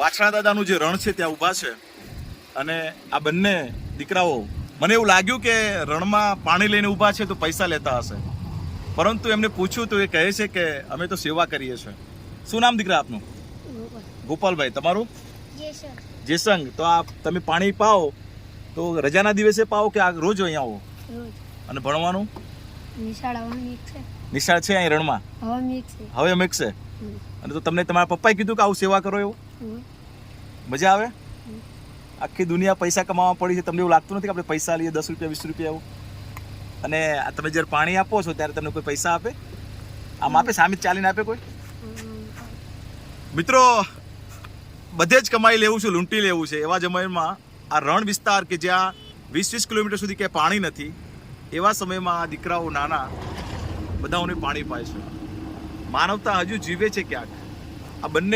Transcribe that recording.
વાછણા દાદાનું જે રણ છે ત્યાં ઊભા છે અને આ બંને દીકરાઓ મને એવું લાગ્યું કે રણમાં પાણી લઈને ઊભા છે તો પૈસા લેતા હશે, પરંતુ એમને પૂછ્યું તો એ કહે છે કે અમે તો સેવા કરીએ છીએ. શું નામ દીકરા આપનું? ગોપાલભાઈ. તમારું? જેસંગ. તો આ તમે પાણી પાઓ તો રજાના દિવસે પાઓ કે આ રોજ અહીંયા આવો? અને ભણવાનું? નિશાળ છે અહીં રણમાં હવે મેકશે. અને તો તમને તમારા પપ્પાએ કીધું કે આવું સેવા કરો એવું? મજા આવે? આખી દુનિયા પૈસા કમાવા પડી છે, તમને એવું લાગતું નથી કે આપણે પૈસા લઈએ 10 રૂપિયા 20 રૂપિયા એવું? અને તમે જ્યારે પાણી આપો છો ત્યારે તમને કોઈ પૈસા આપે? આમ આપે? સામે ચાલીને આપે કોઈ? મિત્રો, બધે જ કમાઈ લેવું છે, લૂંટી લેવું છે. એવા સમયમાં આ રણ વિસ્તાર કે જ્યાં 20-20 કિલોમીટર સુધી ક્યાંય પાણી નથી, એવા સમયમાં આ દીકરાઓ નાના બધાઓને પાણી પાય છે. માનવતા હજુ જીવે છે ક્યાંક. આ બંને